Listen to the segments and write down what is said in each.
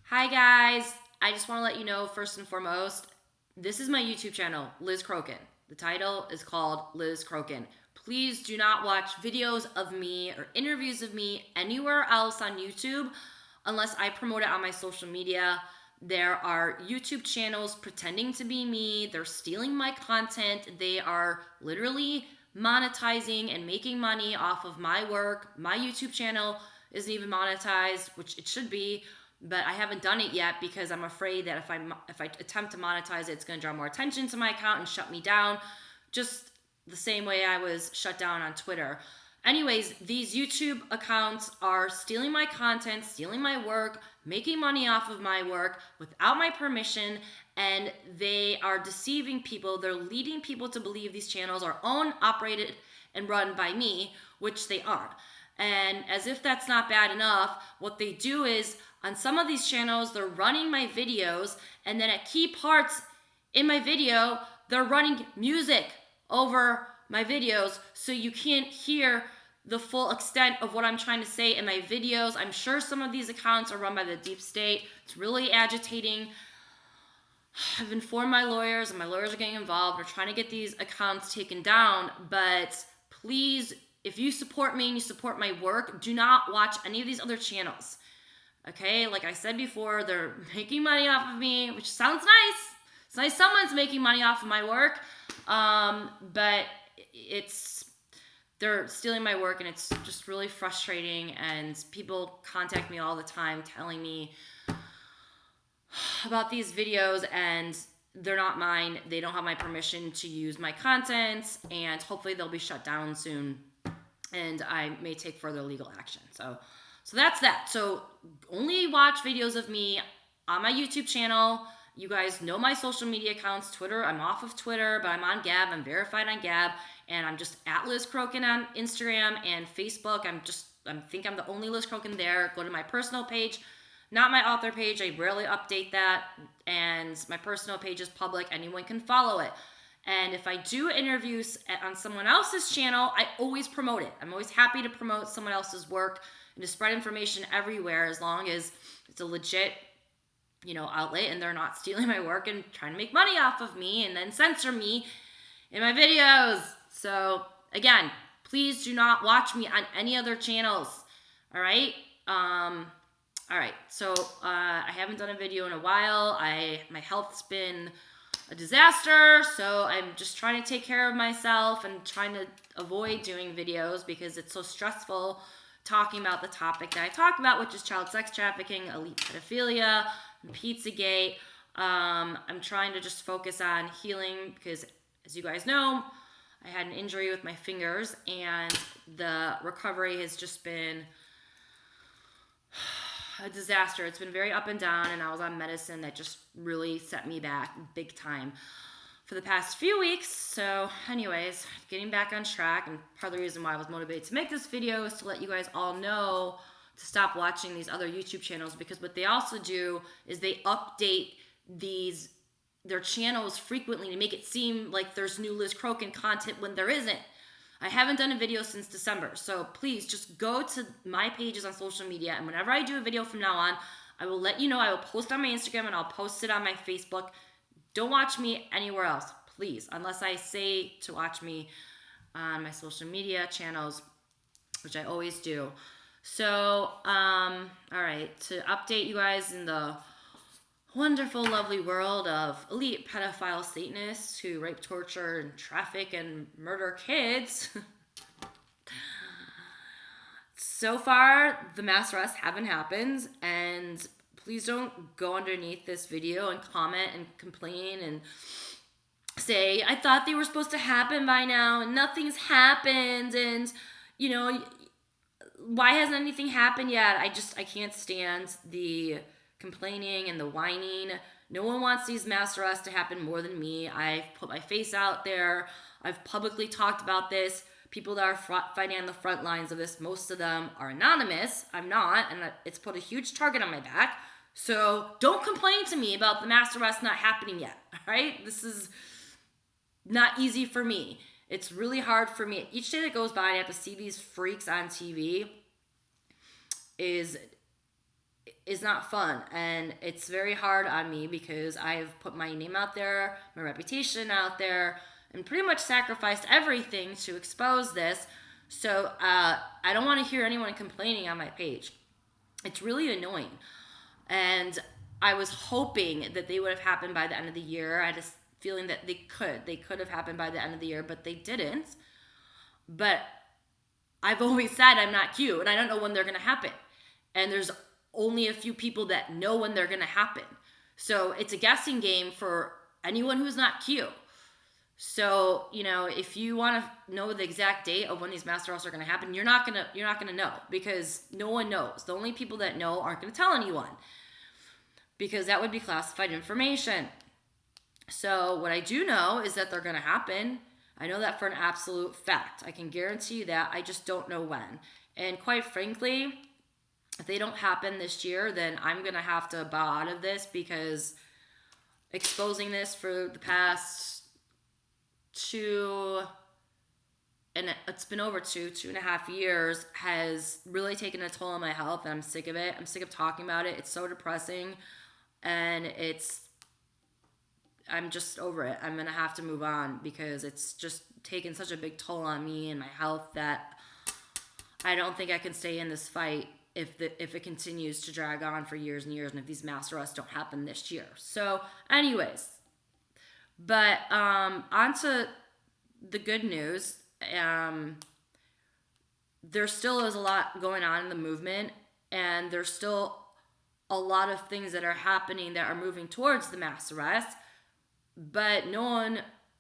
Hi guys, I just want to let you know first and foremost, this is my YouTube channel, Liz Crokin. The title is called Liz Crokin. Please do not watch videos of me or interviews of me anywhere else on YouTube unless I promote it on my social media. There are YouTube channels pretending to be me. They're stealing my content. They are literally monetizing and making money off of my work. My YouTube channel isn't even monetized, which it should be, but I haven't done it yet because I'm afraid that if I attempt to monetize it, it's going to draw more attention to my account and shut me down, just the same way I was shut down on Twitter. Anyways, these YouTube accounts are stealing my content, stealing my work, making money off of my work without my permission, and they are deceiving people. They're leading people to believe these channels are owned, operated, and run by me, which they aren't. And as if that's not bad enough, what they do is on some of these channels, they're running my videos, and then at key parts in my video, they're running music over my videos, so you can't hear the full extent of what I'm trying to say in my videos. I'm sure some of these accounts are run by the deep state. It's really agitating. I've informed my lawyers, and my lawyers are getting involved. We're trying to get these accounts taken down, but please, if you support me and you support my work, do not watch any of these other channels. Okay, like I said before, they're making money off of me, which sounds nice. It's nice someone's making money off of my work, but they're stealing my work, and it's just really frustrating. And people contact me all the time telling me about these videos, and they're not mine. They don't have my permission to use my content, and hopefully they'll be shut down soon, and I may take further legal action. So that's that. So only watch videos of me on my YouTube channel. You guys know my social media accounts. Twitter, I'm off of Twitter, but I'm on Gab. I'm verified on Gab, and I'm just at Liz Crokin on Instagram and Facebook. I think I'm the only Liz Crokin there. Go to my personal page, not my author page. I rarely update that, and my personal page is public. Anyone can follow it. And if I do interviews on someone else's channel, I always promote it. I'm always happy to promote someone else's work and to spread information everywhere, as long as it's a legit, outlet, and they're not stealing my work and trying to make money off of me and then censor me in my videos. So again, please do not watch me on any other channels. All right. All right. So I haven't done a video in a while. My health's been a disaster, so I'm just trying to take care of myself and trying to avoid doing videos because it's so stressful talking about the topic that I talked about, which is child sex trafficking, elite pedophilia, Pizzagate. I'm trying to just focus on healing because, as you guys know, I had an injury with my fingers, and the recovery has just been a disaster. It's been very up and down, and I was on medicine that just really set me back big time for the past few weeks. So anyways, getting back on track, and part of the reason why I was motivated to make this video is to let you guys all know to stop watching these other YouTube channels, because what they also do is they update their channels frequently to make it seem like there's new Liz Crokin content when there isn't. I haven't done a video since December, so please just go to my pages on social media, and whenever I do a video from now on, I will let you know. I will post on my Instagram, and I'll post it on my Facebook. Don't watch me anywhere else, please, unless I say to watch me on my social media channels, which I always do. So, all right, to update you guys in the wonderful, lovely world of elite pedophile Satanists who rape, torture, and traffic and murder kids. So far, the mass arrests haven't happened, and please don't go underneath this video and comment and complain and say, I thought they were supposed to happen by now, and nothing's happened, and, why hasn't anything happened yet? I can't stand the complaining and the whining. No one wants these mass arrests to happen more than me. I've put my face out there. I've publicly talked about this. People that are fighting on the front lines of this, most of them are anonymous. I'm not, and it's put a huge target on my back. So don't complain to me about the mass arrest not happening yet, all right? This is not easy for me. It's really hard for me. Each day that goes by, I have to see these freaks on TV is is not fun, and it's very hard on me because I've put my name out there, my reputation out there, and pretty much sacrificed everything to expose this. So I don't want to hear anyone complaining on my page. It's really annoying. And I was hoping that they would have happened by the end of the year. I had a feeling that they could have happened by the end of the year, but they didn't. But I've always said I'm not cute, and I don't know when they're going to happen. And there's only a few people that know when they're going to happen. So it's a guessing game for anyone who's not cute. So, if you want to know the exact date of when these mass arrests are going to happen, you're not going to know, because no one knows. The only people that know aren't going to tell anyone, because that would be classified information. So what I do know is that they're going to happen. I know that for an absolute fact. I can guarantee you that. I just don't know when. And quite frankly, if they don't happen this year, then I'm going to have to bow out of this, because exposing this for the past it's been over 2.5 years, has really taken a toll on my health, and I'm sick of it. I'm sick of talking about it. It's so depressing, and I'm just over it. I'm going to have to move on, because it's just taken such a big toll on me and my health that I don't think I can stay in this fight if it continues to drag on for years and years, and if these mass arrests don't happen this year. So anyways, but on to the good news. There still is a lot going on in the movement, and there's still a lot of things that are happening that are moving towards the mass arrest, but no one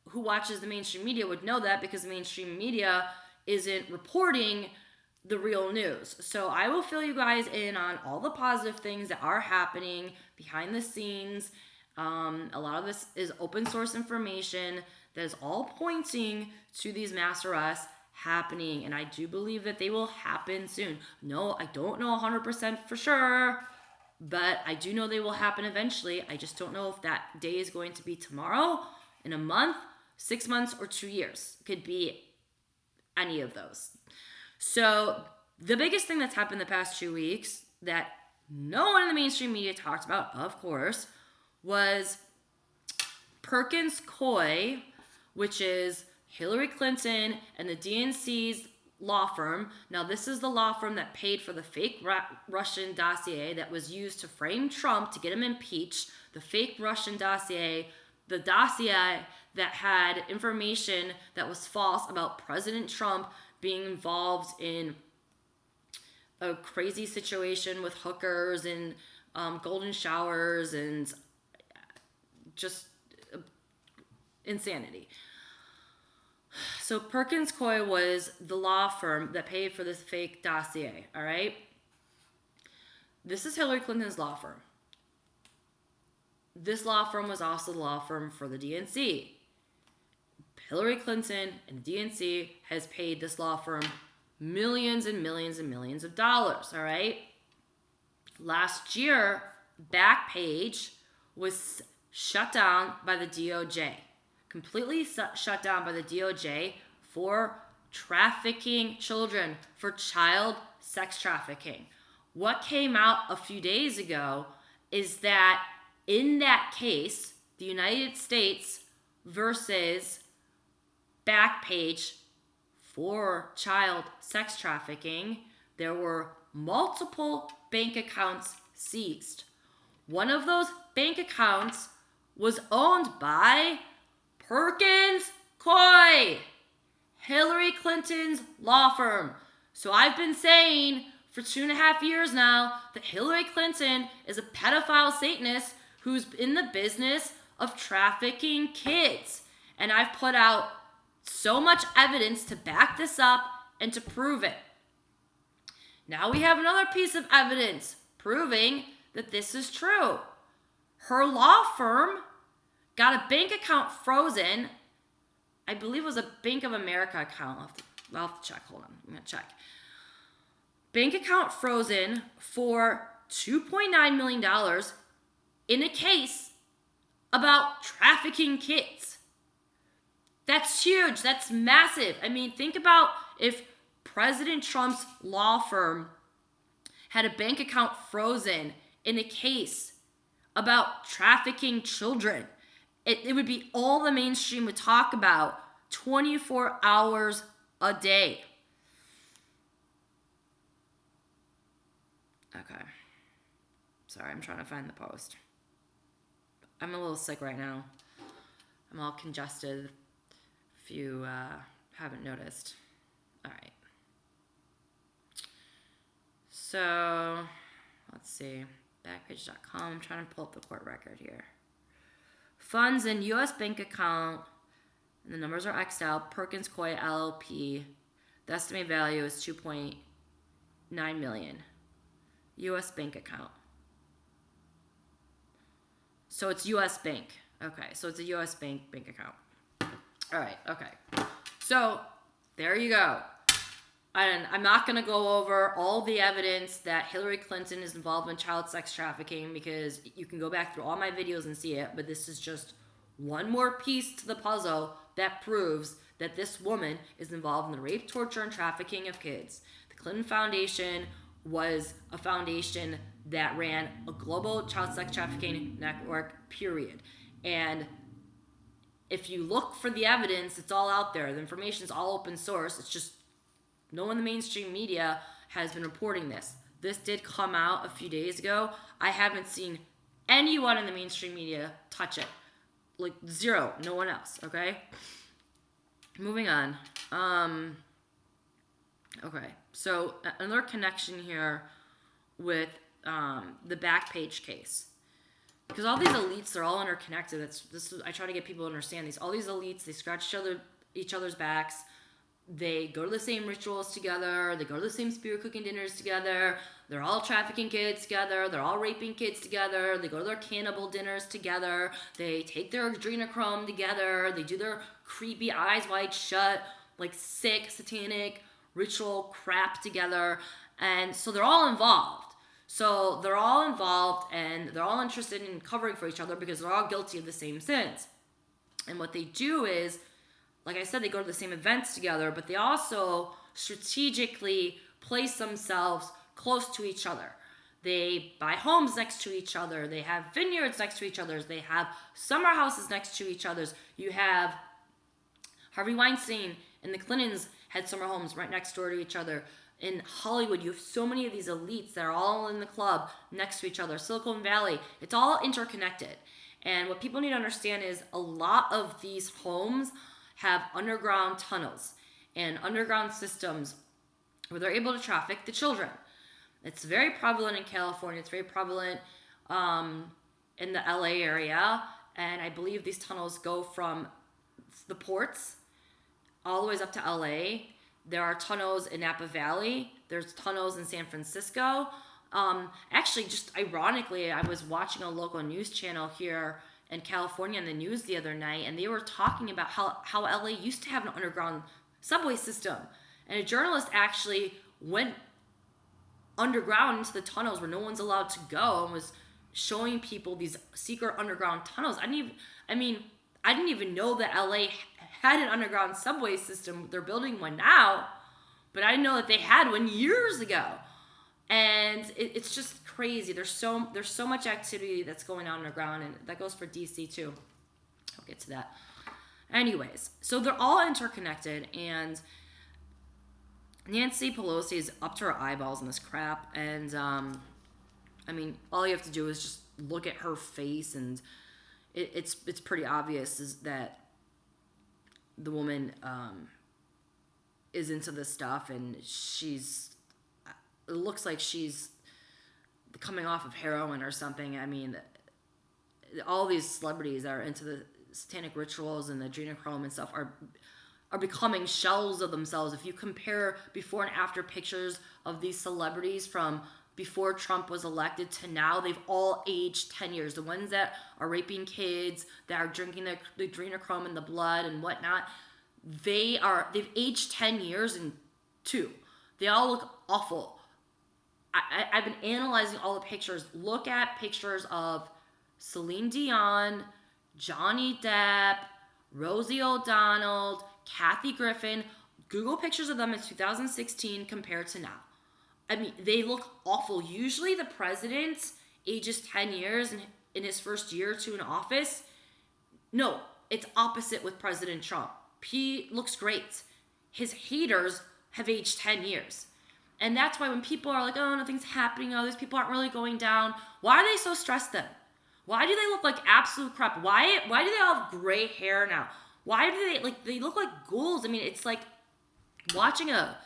who watches the mainstream media would know that, because the mainstream media isn't reporting the real news. So I will fill you guys in on all the positive things that are happening behind the scenes. A lot of this is open source information that is all pointing to these mass arrests happening, and I do believe that they will happen soon. No, I don't know 100% for sure, but I do know they will happen eventually. I just don't know if that day is going to be tomorrow, in a month, 6 months, or 2 years. It could be any of those. So the biggest thing that's happened the past 2 weeks that no one in the mainstream media talked about, of course, was Perkins Coie, which is Hillary Clinton and the DNC's law firm. Now, this is the law firm that paid for the fake Russian dossier that was used to frame Trump to get him impeached. The fake Russian dossier, the dossier that had information that was false about President Trump being involved in a crazy situation with hookers and golden showers and just insanity. So Perkins Coie was the law firm that paid for this fake dossier, all right? This is Hillary Clinton's law firm. This law firm was also the law firm for the DNC. Hillary Clinton and the DNC has paid this law firm millions and millions and millions of dollars, all right? Last year, Backpage was shut down by the DOJ. Completely shut down by the DOJ for trafficking children, for child sex trafficking. What came out a few days ago is that in that case, the United States versus Backpage for child sex trafficking, there were multiple bank accounts seized. One of those bank accounts was owned by Perkins Coie, Hillary Clinton's law firm. So I've been saying for 2.5 years now that Hillary Clinton is a pedophile Satanist who's in the business of trafficking kids. And I've put out so much evidence to back this up and to prove it. Now we have another piece of evidence proving that this is true. Her law firm got a bank account frozen. I believe it was a Bank of America account. I'll have to check. Hold on. I'm going to check. Bank account frozen for $2.9 million in a case about trafficking kids. That's huge. That's massive. I mean, think about if President Trump's law firm had a bank account frozen in a case about trafficking children. It would be all the mainstream would talk about 24 hours a day. Okay. Sorry, I'm trying to find the post. I'm a little sick right now. I'm all congested, if you haven't noticed. All right. So, let's see. Backpage.com. I'm trying to pull up the court record here. Funds in U.S. bank account, and the numbers are X'd out. Perkins Coie LLP. The estimated value is $2.9 million. U.S. bank account. So it's U.S. bank. Okay, so it's a U.S. bank account. All right, okay. So there you go. And I'm not going to go over all the evidence that Hillary Clinton is involved in child sex trafficking, because you can go back through all my videos and see it, but this is just one more piece to the puzzle that proves that this woman is involved in the rape, torture, and trafficking of kids. The Clinton Foundation was a foundation that ran a global child sex trafficking network, period. And if you look for the evidence, it's all out there. The information is all open source. It's just no one in the mainstream media has been reporting this. This did come out a few days ago. I haven't seen anyone in the mainstream media touch it. Like, zero. No one else, okay? Moving on. Okay, so another connection here with the Backpage case. Because all these elites, they're all interconnected. I try to get people to understand these. All these elites, they scratch each other's backs. They go to the same rituals together. They go to the same spirit cooking dinners together. They're all trafficking kids together. They're all raping kids together. They go to their cannibal dinners together. They take their adrenochrome together. They do their creepy eyes wide shut, like sick, satanic ritual crap together. And so they're all involved. So they're all involved and they're all interested in covering for each other because they're all guilty of the same sins. And what they do is, like I said, they go to the same events together, but they also strategically place themselves close to each other. They buy homes next to each other. They have vineyards next to each other. They have summer houses next to each other. You have Harvey Weinstein and the Clintons had summer homes right next door to each other. In Hollywood, you have so many of these elites that are all in the club next to each other. Silicon Valley, it's all interconnected. And what people need to understand is a lot of these homes have underground tunnels and underground systems where they're able to traffic the children. It's very prevalent in California. It's very prevalent in the LA area. And I believe these tunnels go from the ports all the way up to LA. There are tunnels in Napa Valley. There's tunnels in San Francisco. Actually, just ironically, I was watching a local news channel here in California in the news the other night, and they were talking about how LA used to have an underground subway system. And a journalist actually went underground into the tunnels where no one's allowed to go and was showing people these secret underground tunnels. I didn't even know that LA had an underground subway system. They're building one now, but I didn't know that they had one years ago. And it's just crazy. There's so much activity that's going on underground, and that goes for DC too. I'll get to that. Anyways, so they're all interconnected, and Nancy Pelosi is up to her eyeballs in this crap. And all you have to do is just look at her face, and it's pretty obvious is that the woman is into this stuff, and it looks like she's coming off of heroin or something. I mean, all these celebrities that are into the satanic rituals and the adrenochrome and stuff are becoming shells of themselves. If you compare before and after pictures of these celebrities from before Trump was elected to now, they've all aged 10 years. The ones that are raping kids, that are drinking the adrenochrome in the blood and whatnot, they've aged 10 years and two. They all look awful. I've been analyzing all the pictures. Look at pictures of Celine Dion, Johnny Depp, Rosie O'Donnell, Kathy Griffin. Google pictures of them in 2016 compared to now. I mean, they look awful. Usually the president ages 10 years in his first year or two in office. No, it's opposite with President Trump. He looks great. His haters have aged 10 years. And that's why when people are like, oh, nothing's happening, oh, these people aren't really going down, why are they so stressed then? Why do they look like absolute crap? Why do they all have gray hair now? Why do they look like ghouls? I mean, it's like watching a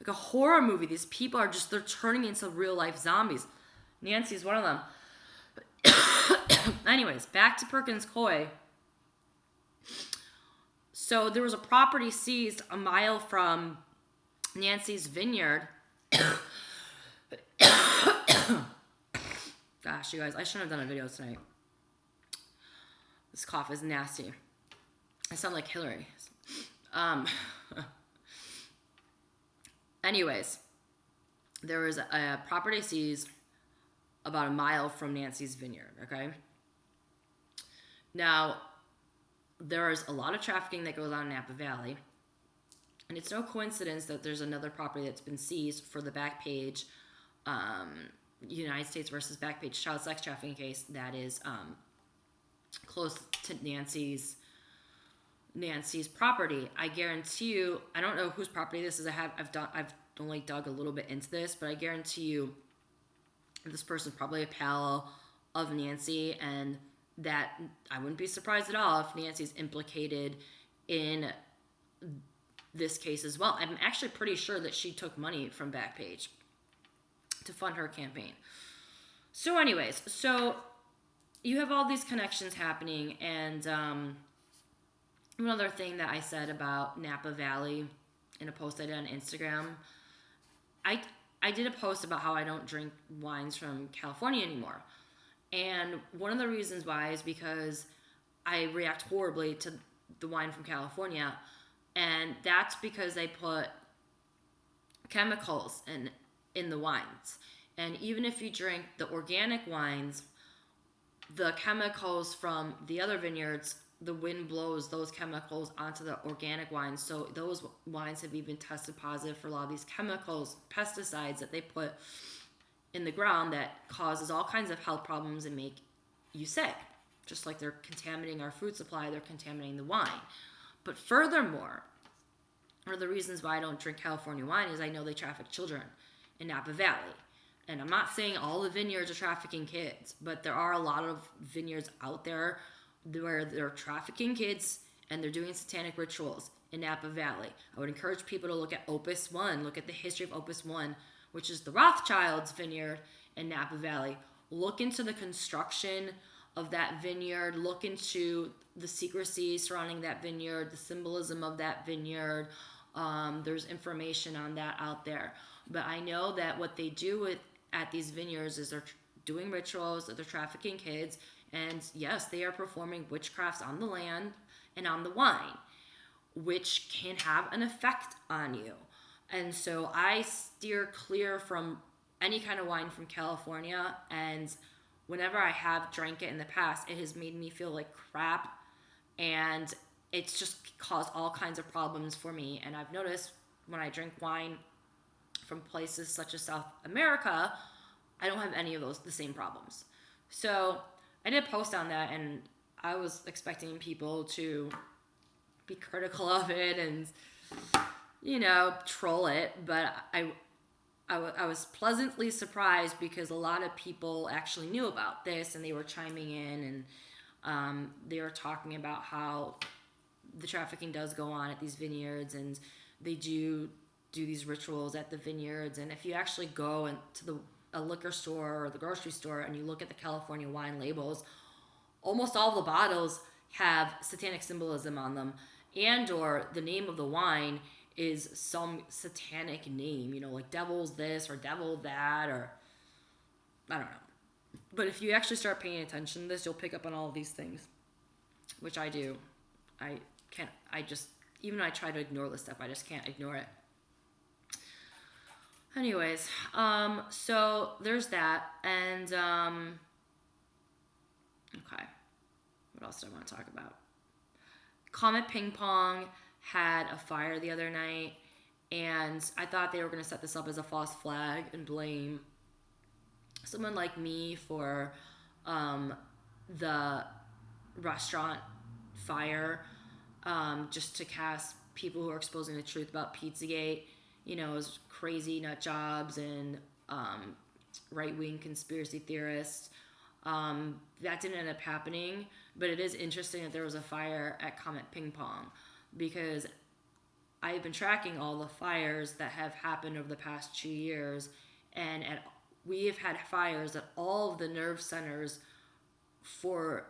horror movie. These people are they're turning into real life zombies. Nancy is one of them. Anyways, back to Perkins Coie. So there was a property seized a mile from Nancy's vineyard. Gosh, you guys, I shouldn't have done a video tonight. This cough is nasty. I sound like Hillary. Anyways, there was a property seized about a mile from Nancy's vineyard, okay? Now, there's a lot of trafficking that goes on in Napa Valley, and it's no coincidence that there's another property that's been seized for the Backpage, United States versus Backpage child sex trafficking case that is close to Nancy's property. I guarantee you, I don't know whose property this is. I've only dug a little bit into this, but I guarantee you, this person's probably a pal of Nancy, and that I wouldn't be surprised at all if Nancy's implicated in this case as well. I'm actually pretty sure that she took money from Backpage to fund her campaign. So anyways, so you have all these connections happening, and another thing that I said about Napa Valley in a post I did on Instagram, I did a post about how I don't drink wines from California anymore. And one of the reasons why is because I react horribly to the wine from California, and that's because they put chemicals in the wines. And even if you drink the organic wines, the chemicals from the other vineyards, the wind blows those chemicals onto the organic wines. So those wines have even tested positive for a lot of these chemicals, pesticides that they put in the ground that causes all kinds of health problems and make you sick. Just like they're contaminating our food supply, they're contaminating the wine. But furthermore, one of the reasons why I don't drink California wine is I know they traffic children in Napa Valley. And I'm not saying all the vineyards are trafficking kids, but there are a lot of vineyards out there where they're trafficking kids and they're doing satanic rituals in Napa Valley. I would encourage people to look at Opus 1, look at the history of Opus 1, which is the Rothschilds' vineyard in Napa Valley. Look into the construction of that vineyard, look into the secrecy surrounding that vineyard, the symbolism of that vineyard. There's information on that out there. But I know that what they do at these vineyards is they're doing rituals, they're trafficking kids, and yes, they are performing witchcrafts on the land and on the wine, which can have an effect on you. And so I steer clear from any kind of wine from California, and whenever I have drank it in the past, it has made me feel like crap, and it's just caused all kinds of problems for me. And I've noticed when I drink wine from places such as South America, I don't have any of the same problems. So I did post on that, and I was expecting people to be critical of it and, troll it, but I was pleasantly surprised because a lot of people actually knew about this, and they were chiming in, and they were talking about how the trafficking does go on at these vineyards, and they do these rituals at the vineyards. And if you actually go into a liquor store or the grocery store and you look at the California wine labels, almost all the bottles have satanic symbolism on them, and or the name of the wine is some satanic name, like devil's this or devil that, or I don't know. But if you actually start paying attention to this, you'll pick up on all of these things, which I do. Even though I try to ignore this stuff, I just can't ignore it. Anyways, so there's that, and okay, what else do I want to talk about? Comet Ping Pong had a fire the other night, And I thought they were going to set this up as a false flag and blame someone like me for the restaurant fire, just to cast people who are exposing the truth about Pizzagate, as crazy nut jobs and right-wing conspiracy theorists. That didn't end up happening, but it is interesting that there was a fire at Comet Ping Pong, because I've been tracking all the fires that have happened over the past 2 years, and we have had fires at all of the nerve centers for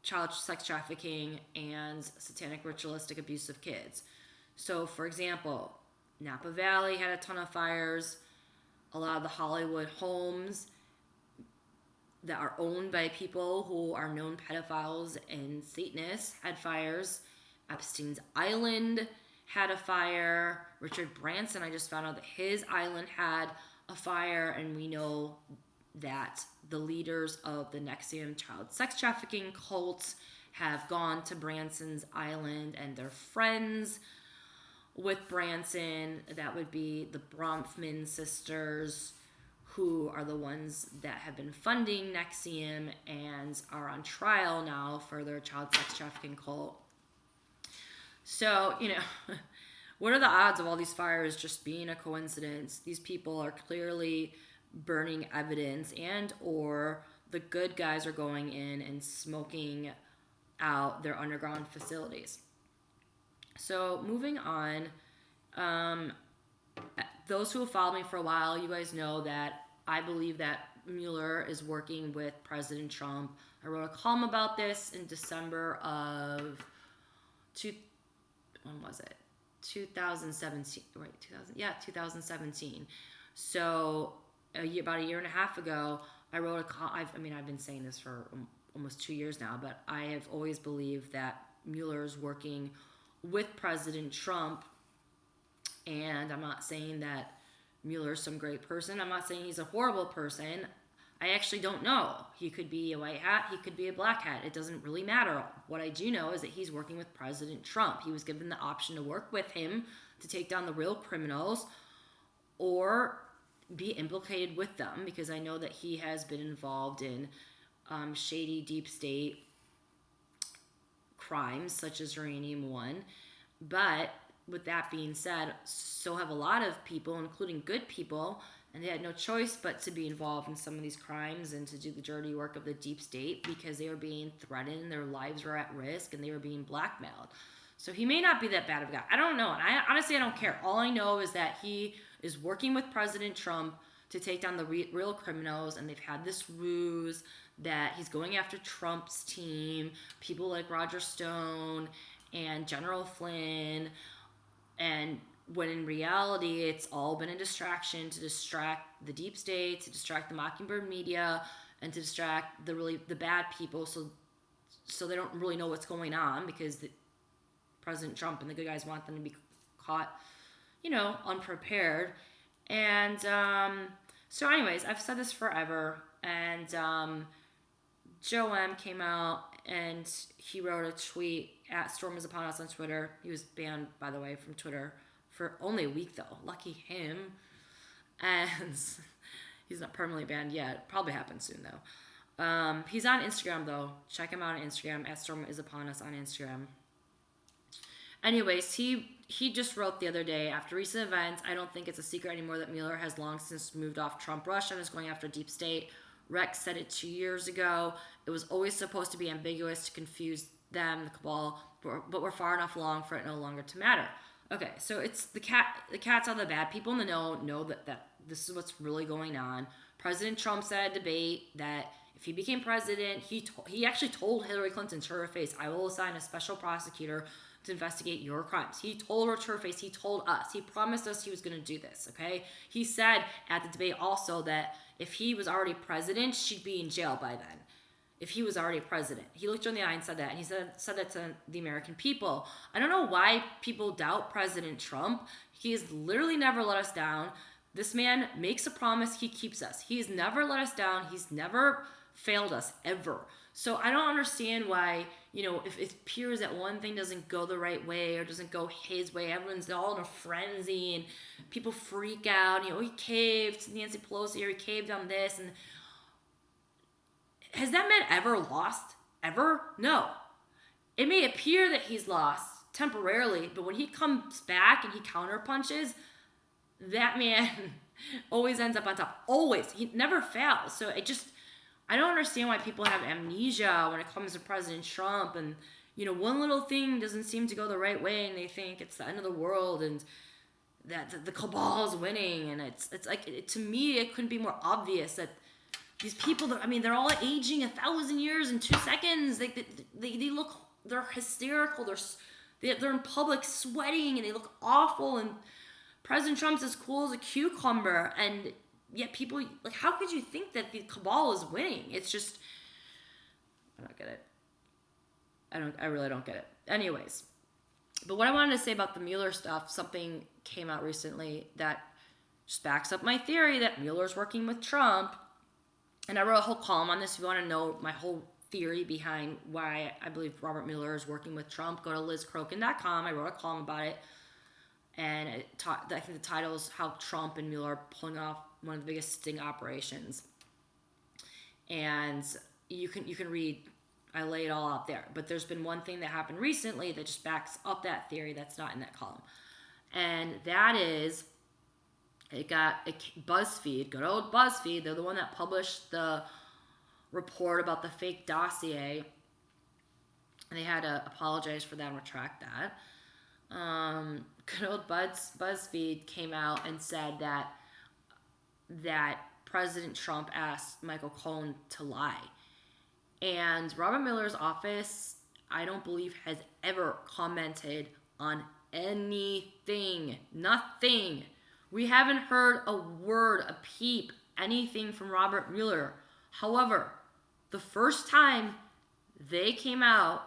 child sex trafficking and satanic ritualistic abuse of kids. So, for example, Napa Valley had a ton of fires. A lot of the Hollywood homes that are owned by people who are known pedophiles and Satanists had fires. Epstein's Island had a fire. Richard Branson, I just found out that his island had a fire, and we know that the leaders of the NXIVM child sex trafficking cults have gone to Branson's Island, and they're friends with Branson. That would be the Bronfman sisters, who are the ones that have been funding NXIVM and are on trial now for their child sex trafficking cult. So, what are the odds of all these fires just being a coincidence? These people are clearly burning evidence, and or the good guys are going in and smoking out their underground facilities. So moving on, those who have followed me for a while, you guys know that I believe that Mueller is working with President Trump. I wrote a column about this in December of 2017. 2017. So about a year and a half ago, I wrote a column. I've been saying this for almost 2 years now, but I have always believed that Mueller is working with President Trump. And I'm not saying that Mueller's some great person. I'm not saying he's a horrible person. I actually don't know. He could be a white hat. He could be a black hat. It doesn't really matter. What I do know is that he's working with President Trump. He was given the option to work with him to take down the real criminals or be implicated with them, because I know that he has been involved in shady deep state crimes such as Uranium One. But with that being said, so have a lot of people, including good people, and they had no choice but to be involved in some of these crimes and to do the dirty work of the deep state, because they were being threatened, their lives were at risk, and they were being blackmailed. So he may not be that bad of a guy. I don't know, and I don't care. All I know is that he is working with President Trump to take down the real criminals, and they've had this ruse that he's going after Trump's team, people like Roger Stone and General Flynn, and when in reality it's all been a distraction to distract the deep state, to distract the Mockingbird media, and to distract the bad people, so they don't really know what's going on, because President Trump and the good guys want them to be caught, unprepared. And so anyways, I've said this forever, and Joe M came out and he wrote a tweet at Storm is Upon Us on Twitter. He was banned, by the way, from Twitter for only a week, though. Lucky him. And he's not permanently banned yet. Probably happen soon, though. He's on Instagram, though. Check him out on Instagram, at Storm is Upon Us on Instagram. Anyways, he just wrote the other day, after recent events, I don't think it's a secret anymore that Mueller has long since moved off Trump-Russia and is going after deep state. Rex said it 2 years ago. It was always supposed to be ambiguous to confuse them, the cabal, but we're far enough along for it no longer to matter. Okay, so it's the cats are the bad people in the know that this is what's really going on. President Trump said at a debate that if he became president, he actually told Hillary Clinton to her face, I will assign a special prosecutor to investigate your crimes. He told her to her face, he told us, he promised us he was going to do this, okay? He said at the debate also that if he was already president, she'd be in jail by then. If he was already president. He looked her in the eye and said that, and he said that to the American people. I don't know why people doubt President Trump. He has literally never let us down. This man makes a promise, he keeps us. He's never let us down. He's never failed us ever. So I don't understand why, if it appears that one thing doesn't go the right way or doesn't go his way, everyone's all in a frenzy and people freak out. He caved to Nancy Pelosi or he caved on this. And has that man ever lost? Ever? No. It may appear that he's lost temporarily, but when he comes back and he counterpunches, that man always ends up on top. Always. He never fails. So I don't understand why people have amnesia when it comes to President Trump, and one little thing doesn't seem to go the right way and they think it's the end of the world and that the cabal is winning. And it's like, to me, it couldn't be more obvious that these people, they're all aging 1,000 years in 2 seconds. They look, they're hysterical. They're in public sweating and they look awful. And President Trump's as cool as a cucumber. And yet people, like, how could you think that the cabal is winning? It's just, I don't get it. I really don't get it. Anyways, but what I wanted to say about the Mueller stuff, something came out recently that just backs up my theory that Mueller's working with Trump. And I wrote a whole column on this. If you want to know my whole theory behind why I believe Robert Mueller is working with Trump, go to LizCroken.com. I wrote a column about it. And I think the title is How Trump and Mueller Are Pulling Off One of the Biggest Sting Operations. And you can read, I lay it all out there. But there's been one thing that happened recently that just backs up that theory that's not in that column. And that is, BuzzFeed, good old BuzzFeed, they're the one that published the report about the fake dossier. And they had to apologize for that and retract that. Good old BuzzFeed came out and said that President Trump asked Michael Cohen to lie. And Robert Mueller's office, I don't believe, has ever commented on anything. Nothing. We haven't heard a word, a peep, anything from Robert Mueller. However, the first time they came out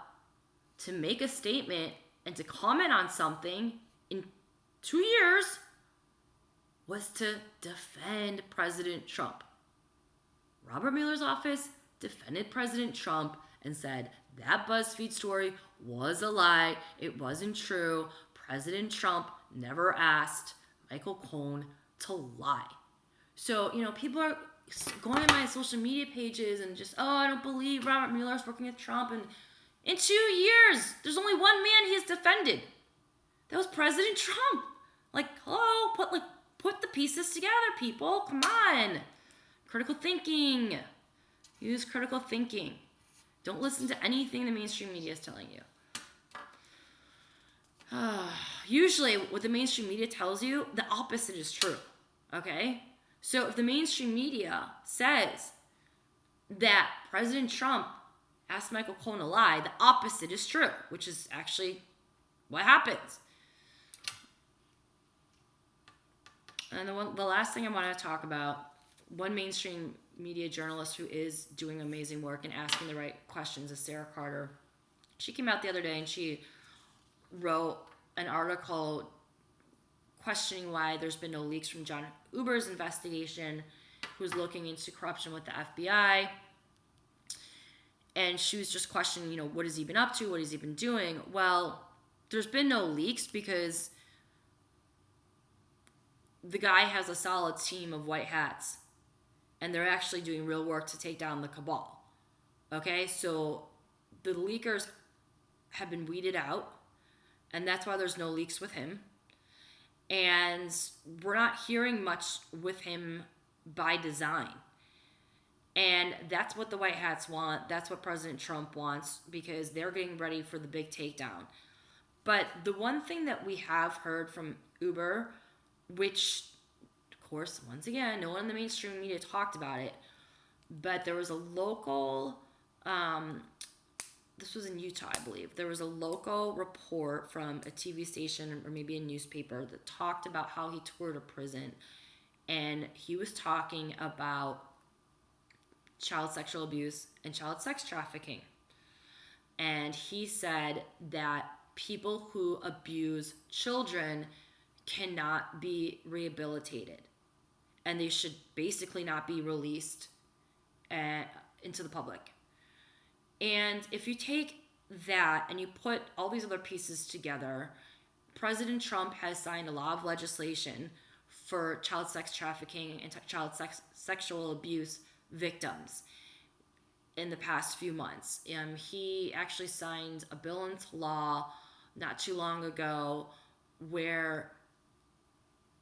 to make a statement and to comment on something in 2 years was to defend President Trump. Robert Mueller's office defended President Trump and said that BuzzFeed story was a lie. It wasn't true. President Trump never asked Michael Cohen to lie. So, people are going on my social media pages and just, I don't believe Robert Mueller's working with Trump. And in 2 years, there's only one man he has defended. That was President Trump. Like, hello, put the pieces together, people. Come on. Critical thinking. Use critical thinking. Don't listen to anything the mainstream media is telling you. Usually, what the mainstream media tells you, the opposite is true. Okay? So if the mainstream media says that President Trump asked Michael Cohen to lie, the opposite is true, which is actually what happens. And the last thing I want to talk about, one mainstream media journalist who is doing amazing work and asking the right questions is Sarah Carter. She came out the other day and she wrote an article questioning why there's been no leaks from John Uber's investigation, who's looking into corruption with the FBI. And she was just questioning, what has he been up to? What has he been doing? Well, there's been no leaks because the guy has a solid team of white hats and they're actually doing real work to take down the cabal. Okay, so the leakers have been weeded out, and that's why there's no leaks with him. And we're not hearing much with him by design. And that's what the white hats want. That's what President Trump wants, because they're getting ready for the big takedown. But the one thing that we have heard from Uber, which, of course, once again, no one in the mainstream media talked about it, but there was a local, this was in Utah, I believe. There was a local report from a TV station or maybe a newspaper that talked about how he toured a prison. And he was talking about child sexual abuse and child sex trafficking. And he said that people who abuse children cannot be rehabilitated. And they should basically not be released into the public. And if you take that and you put all these other pieces together, President Trump has signed a lot of legislation for child sex trafficking and sexual abuse victims in the past few months. He actually signed a bill into law not too long ago where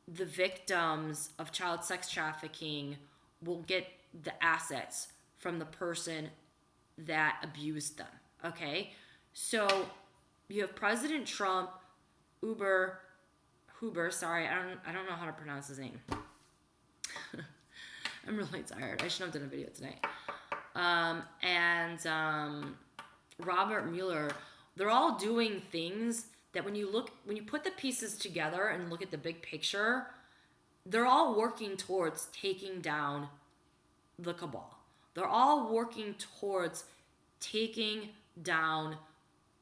the victims of child sex trafficking will get the assets from the person that abused them. Okay? So you have President Trump, Huber, sorry, I don't know how to pronounce his name. I'm really tired. I should have done a video tonight. And Robert Mueller, they're all doing things that when you put the pieces together and look at the big picture, they're all working towards taking down the cabal. They're all working towards taking down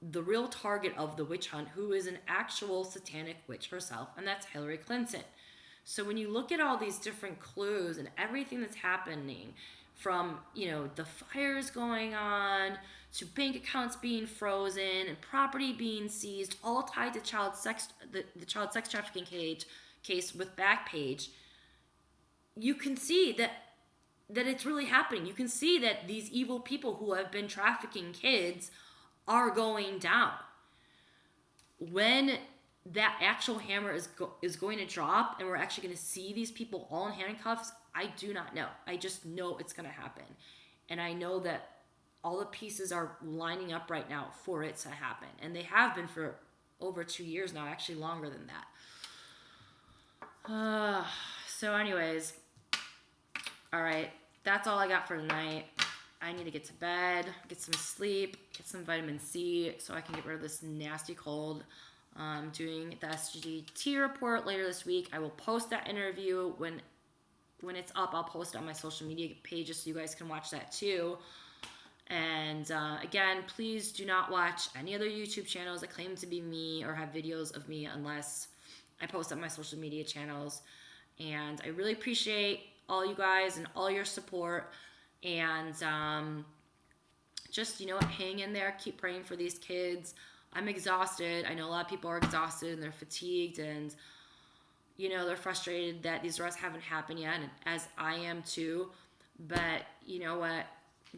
the real target of the witch hunt, who is an actual satanic witch herself, and that's Hillary Clinton. So when you look at all these different clues and everything that's happening, from, the fires going on to bank accounts being frozen and property being seized, all tied to the child sex trafficking case with Backpage, you can see that it's really happening. You can see that these evil people who have been trafficking kids are going down. When that actual hammer is going to drop and we're actually going to see these people all in handcuffs, I do not know. I just know it's going to happen. And I know that all the pieces are lining up right now for it to happen. And they have been for over 2 years now, actually longer than that. So anyways, all right, that's all I got for tonight. I need to get to bed, get some sleep, get some vitamin C so I can get rid of this nasty cold. Doing the SGT report later this week. I will post that interview when it's up. I'll post it on my social media pages so you guys can watch that too. And again, please do not watch any other YouTube channels that claim to be me or have videos of me unless I post on my social media channels. And I really appreciate all you guys and all your support. And just, hang in there. Keep praying for these kids. I'm exhausted. I know a lot of people are exhausted and they're fatigued and, they're frustrated that these arrests haven't happened yet, and as I am too. But you know what?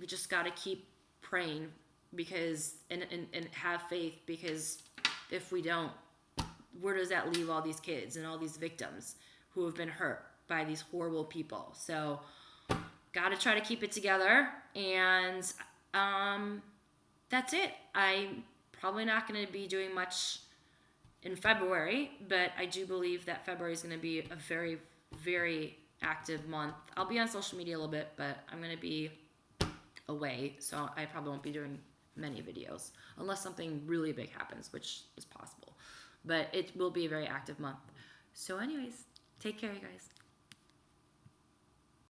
We just got to keep praying because and have faith, because if we don't, where does that leave all these kids and all these victims who have been hurt by these horrible people? So got to try to keep it together, and that's it. I'm probably not going to be doing much in February, but I do believe that February is going to be a very, very active month. I'll be on social media a little bit, but I'm going to be away, so I probably won't be doing many videos unless something really big happens, which is possible. But it will be a very active month. So anyways, take care, you guys.